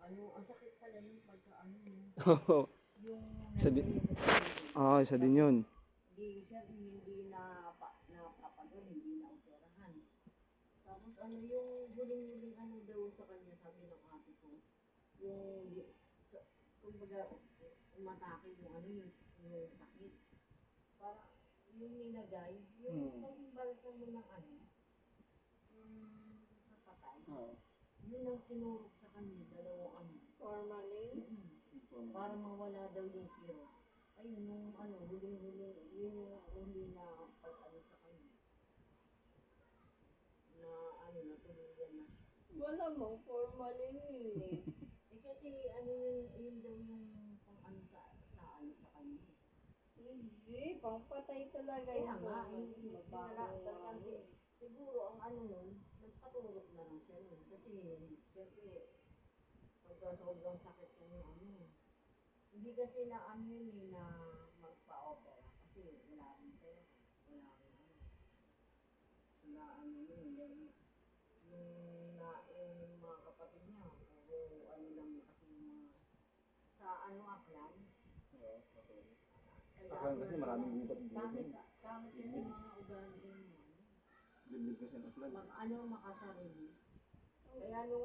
ang sakit pala yung pagka Oo. yung Isa din. nag-iinit. Isa din yun. Hindi siya, hindi napapagal, hindi na operahan. Tapos yung huling-huling daw sa kanya, sabi ng ate ko, yung, kumbaga, umatake yung sakit. Para, yung nilagay, yung pagbalsa mo ng sa patay. Yun ang tinurok sa kanya, dalawang formalin. Para mawala daw yung kiro. Ayun, yung huling-huling, yun yung huli na pag sa kanya. Na natuluyan na siya. Wala mong formalin yun eh. Kasi yun daw yung pang sa kanya. Hindi, pangpatay talaga Kaya yung nga, formalin. siguro ang nun, nagpatulog na lang siya nun. Kasi, siyempre, pagka sobrang sakit yung hindi kasi na yun na magpa-opera. Kasi wala rin pera. Wala rin wala yun. Yung mga kapatid niya, o lang kasi mga, sa aklan. Aklan kasi maraming gubat din. Kahit kasi mga ugali din mo. Liblib kasi ng aklan. Makasarili. Kaya yung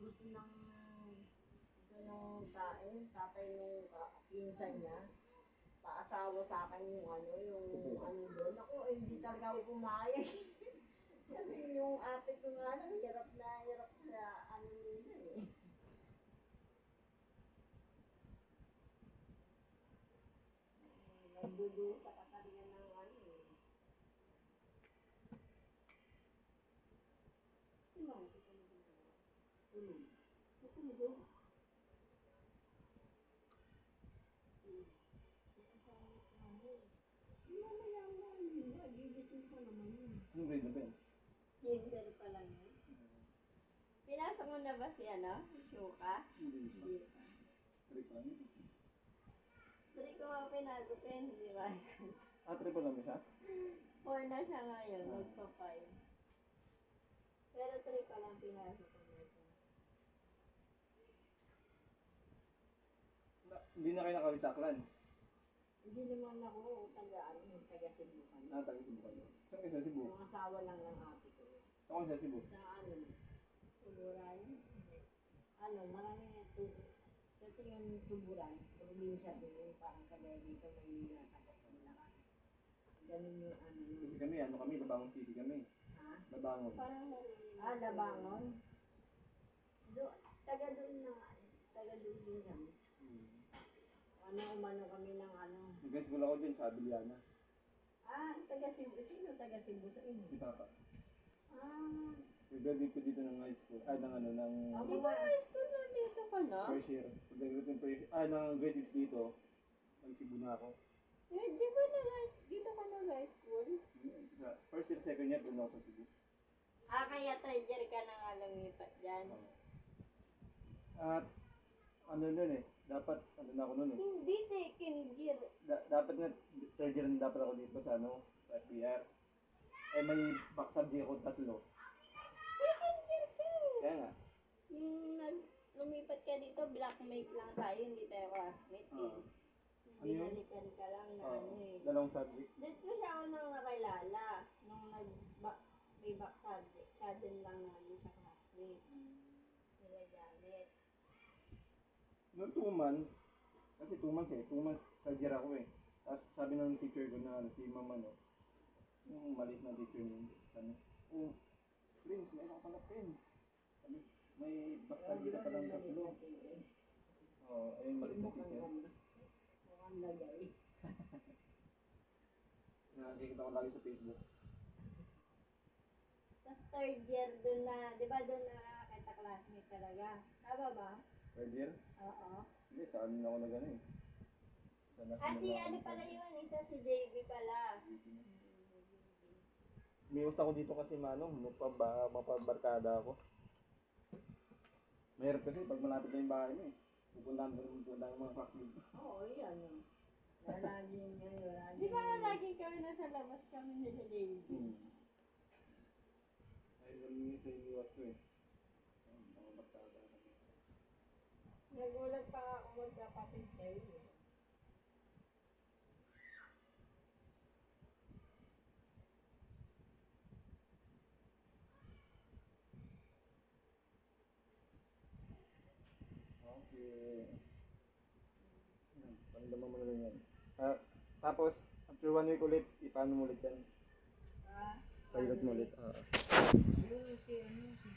gusto ng tatay nung pinsan niya, paasawa sa akin yung doon. Ako, hindi talaga ako pumayag. Kasi yung ate ko nga hirap sa nila eh. Nagdudusa ka talaga ng Si Ma'am, kasi tulog. Tutulog. Anong grade na ba yun? Kinder pa lang yun. Pinasok mo na ba si Shuka? Hindi pa. Trip lang yun. Tari ko ang pinagupin, di ba? Trip lang ba siya? 4 na siya ngayon, nagpa-5. Pero 3 pa lang pinasok ko na siya. Hindi na kayo nakawit sa aklan? Hindi naman ako taga Cebu kami. Taga Cebu kayo. Saan kayo sa Cebu? Yung asawa lang ng ate ko. Saan kayo sa Cebu? Sa Tuburan. Marami kasi yung Tuburan, probinsya doon, parang kagaya dito may tapos Bulacan. Ganun yung Kasi kami, Labangon City kami. Ha? Labangon. Parang Labangon. Taga doon din kami. Umano kami ng Nag-high school ako din sa Abiliana. taga Cebu. Sino taga Cebu sa inyo? Si Papa. Di Graduate ko dito ng high school. Di ba high school na dito ka na? First year. Pag-graduate ng grade 6 dito, nag-Cebu na ako. Di ba dito ka na high school? Sa first year, second year, doon ako sa Cebu. Kaya third year ka na nga lumipat dyan. At nun dapat, na ako nun Hindi second year. dapat nga, third year na dapat ako dito sa sa FPR. May back subject ako 3. Second year ka. Kaya nga. Yung lumipat ka dito, blackmate lang tayo, hindi tayo classmate eh. Binalikan ka lang na Dalawang subject. Dito ko siya unang nakilala. Nung may back subject, siya din lang namin siya classmate. Sila Janet. Noong 2 months, kasi 2 months 2 months third year ako Tapos sabi ng teacher ko na si Mama yung maliit na teacher niya, sabi, Prince, may ako pala Prince. Sabi, may back subject ka palang 3. Ayun, maliit na teacher. Mukhang lagay. Nakikita ko lagi sa Facebook. Tapos third year dun na, di ba dun na kita classmate talaga? Tama ba? Third year? Oo. Hindi, sa amin ako na gano'n Pala yun, isa si JB pala. Umiwas ako dito kasi mapabarkada ako. Mahirap kasi pag malapit na yung bahay mo pupuntahan ko yung mga classmates. Oo, yan. Lalagin yan. Di ba lagi kami nasa labas kami nila JB? Ay, ganun yung sa iniwas ko mga barkada. Nagulat pa ako magkapatid kayo. Okay. Pandama mo na lang yan. Tapos, after 1 week ulit, ipaano mo ulit yan? Ah, Pilot mo ulit. Yung si ano, si